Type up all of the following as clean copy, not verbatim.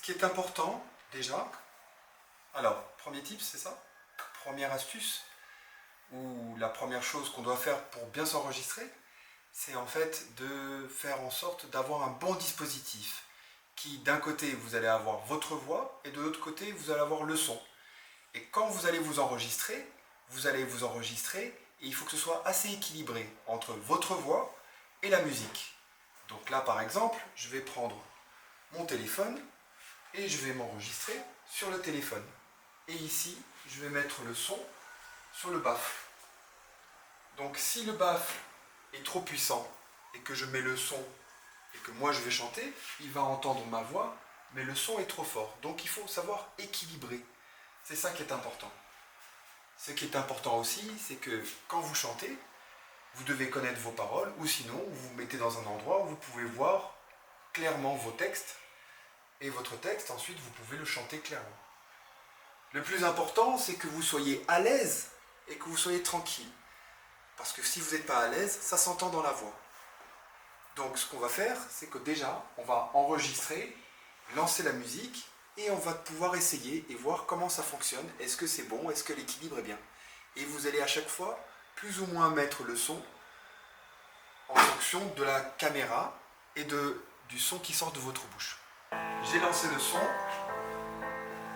qui est important déjà, alors premier tip c'est ça, première astuce, ou la première chose qu'on doit faire pour bien s'enregistrer, c'est en fait de faire en sorte d'avoir un bon dispositif qui d'un côté vous allez avoir votre voix et de l'autre côté vous allez avoir le son. Et quand vous allez vous enregistrer et il faut que ce soit assez équilibré entre votre voix et la musique. Donc là par exemple, je vais prendre mon téléphone et je vais m'enregistrer sur le téléphone. Et ici, je vais mettre le son sur le baffle. Donc si le baffle est trop puissant et que je mets le son et que moi je vais chanter, il va entendre ma voix, mais le son est trop fort. Donc il faut savoir équilibrer. C'est ça qui est important. Ce qui est important aussi, c'est que quand vous chantez, vous devez connaître vos paroles, ou sinon vous vous mettez dans un endroit où vous pouvez voir clairement vos textes, et votre texte, ensuite, vous pouvez le chanter clairement. Le plus important, c'est que vous soyez à l'aise et que vous soyez tranquille. Parce que si vous n'êtes pas à l'aise, ça s'entend dans la voix. Donc ce qu'on va faire, c'est que déjà, on va enregistrer, lancer la musique, et on va pouvoir essayer et voir comment ça fonctionne. Est-ce que c'est bon? Est-ce que l'équilibre est bien? Et vous allez à chaque fois, plus ou moins mettre le son en fonction de la caméra et du son qui sort de votre bouche. J'ai lancé le son,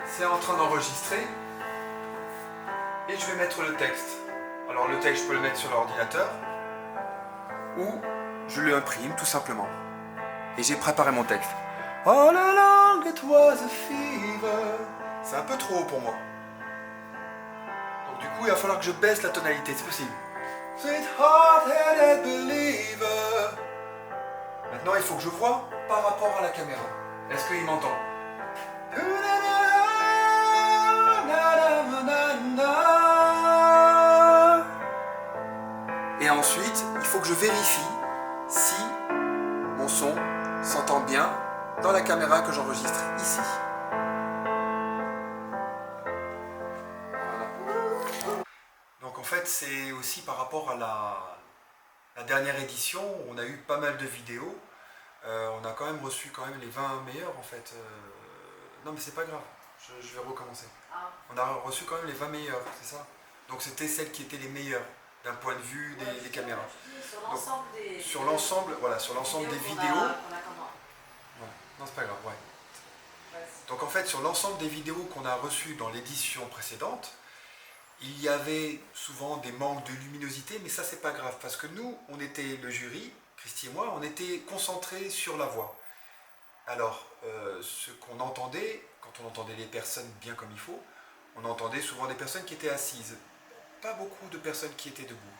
c'est en train d'enregistrer, et je vais mettre le texte. Alors le texte, je peux le mettre sur l'ordinateur, ou je l'imprime tout simplement. Et j'ai préparé mon texte. All along it was a fever. C'est un peu trop haut pour moi. Donc du coup, il va falloir que je baisse la tonalité, c'est possible. Sweetheart-headed believer. Maintenant, il faut que je vois par rapport à la caméra. Est-ce qu'il m'entend? Et ensuite, il faut que je vérifie si mon son s'entend bien dans la caméra que j'enregistre ici. Voilà. Donc en fait, c'est aussi par rapport à la dernière édition, on a eu pas mal de vidéos. On a quand même reçu les 20 meilleurs en fait. Non mais c'est pas grave, je vais recommencer. On a reçu quand même les 20 meilleurs, c'est ça? Donc c'était celles qui étaient les meilleures d'un point de vue des caméras. Sur l'ensemble des vidéos. Ouais. Non c'est pas grave, ouais. Donc en fait sur l'ensemble des vidéos qu'on a reçues dans l'édition précédente, il y avait souvent des manques de luminosité, mais ça c'est pas grave parce que nous, on était le jury, Christy et moi, on était concentrés sur la voix. Alors, ce qu'on entendait, quand on entendait les personnes bien comme il faut, on entendait souvent des personnes qui étaient assises, pas beaucoup de personnes qui étaient debout.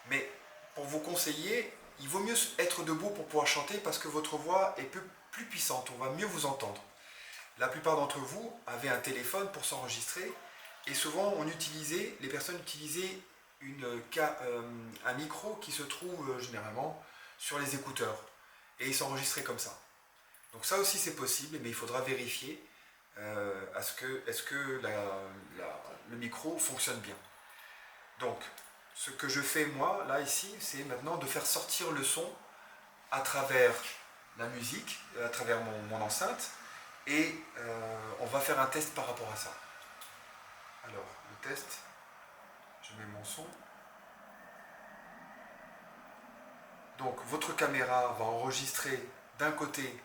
Mais pour vous conseiller, il vaut mieux être debout pour pouvoir chanter parce que votre voix est plus puissante, on va mieux vous entendre. La plupart d'entre vous avaient un téléphone pour s'enregistrer et souvent les personnes utilisaient un micro qui se trouve généralement sur les écouteurs et ils s'enregistraient comme ça. Donc ça aussi c'est possible, mais il faudra vérifier est-ce que le micro fonctionne bien. Donc ce que je fais moi, là ici, c'est maintenant de faire sortir le son à travers la musique, à travers mon enceinte, et on va faire un test par rapport à ça. Alors, le test, je mets mon son. Donc votre caméra va enregistrer d'un côté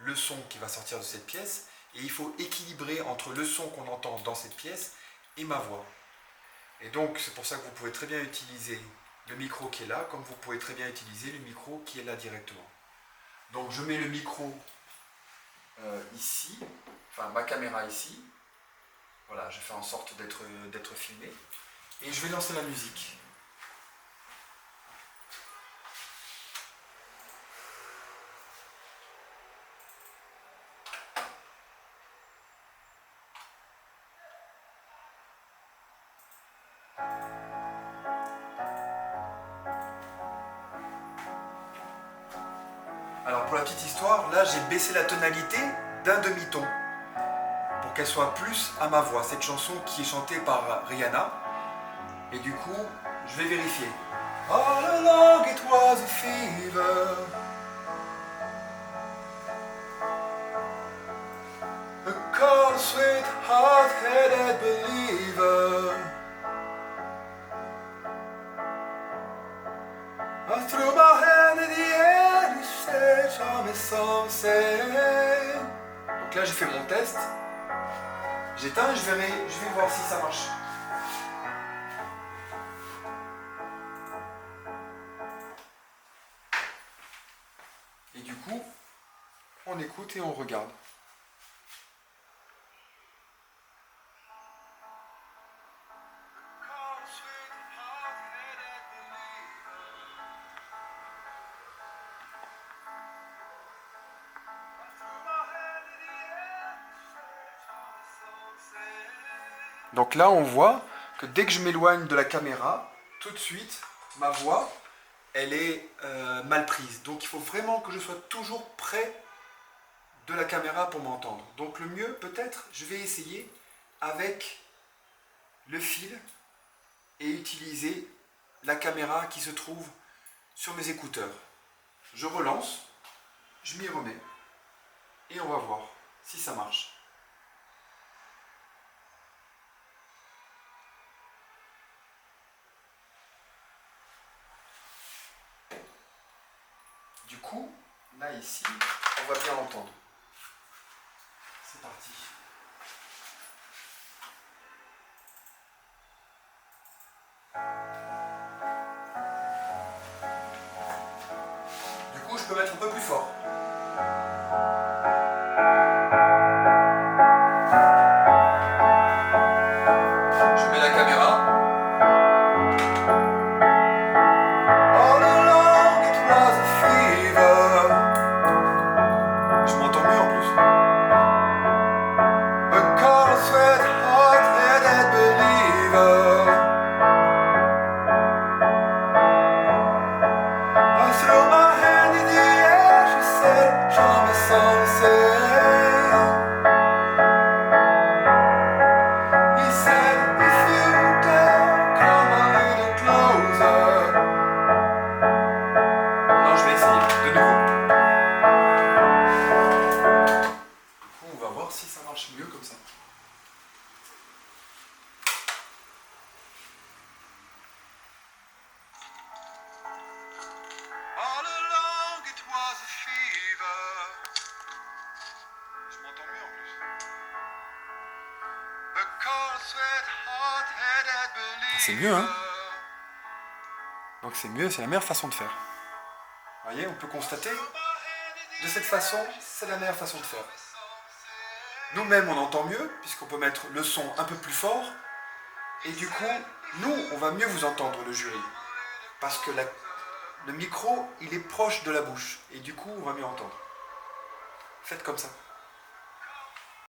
le son qui va sortir de cette pièce, et il faut équilibrer entre le son qu'on entend dans cette pièce et ma voix. Et donc c'est pour ça que vous pouvez très bien utiliser le micro qui est là, comme vous pouvez très bien utiliser le micro qui est là directement. Donc je mets le micro ici, enfin ma caméra ici. Voilà, je fais en sorte d'être filmé. Et je vais lancer la musique. Alors pour la petite histoire, là j'ai baissé la tonalité d'un demi-ton pour qu'elle soit plus à ma voix. Cette chanson qui est chantée par Rihanna. Et du coup, je vais vérifier. All along it was a fever. cold, sweet, hard-headed believer. I threw my hand in the air, you said, show me something. Donc là j'ai fait mon test. J'éteins, je vais voir si ça marche. Et du coup, on écoute et on regarde. Donc là, on voit que dès que je m'éloigne de la caméra, tout de suite, ma voix, elle est mal prise. Donc il faut vraiment que je sois toujours près de la caméra pour m'entendre. Donc le mieux, peut-être, je vais essayer avec le fil et utiliser la caméra qui se trouve sur mes écouteurs. Je relance, je m'y remets et on va voir si ça marche. Du coup, là ici, on va bien entendre. C'est parti. Du coup, je peux mettre un peu plus fort. Je mets la caméra. All along it was a fever. Je m'entends mieux en plus. A cold, sweat, hard-headed believer. I threw my hand in the air, she said, show me something. He said, if you dare, come a little closer. Non, je vais essayer de nouveau. Du coup, on va voir si ça marche mieux comme ça. All along it was a fever. Je m'entends mieux en plus. A cold, sweat, hard-headed believer. C'est mieux, hein? Donc c'est mieux, c'est la meilleure façon de faire. Vous voyez, on peut constater, de cette façon, c'est la meilleure façon de faire. Nous-mêmes, on entend mieux, puisqu'on peut mettre le son un peu plus fort. Et du coup, nous, on va mieux vous entendre, le jury. Parce que le micro, il est proche de la bouche. Et du coup, on va mieux entendre. Faites comme ça.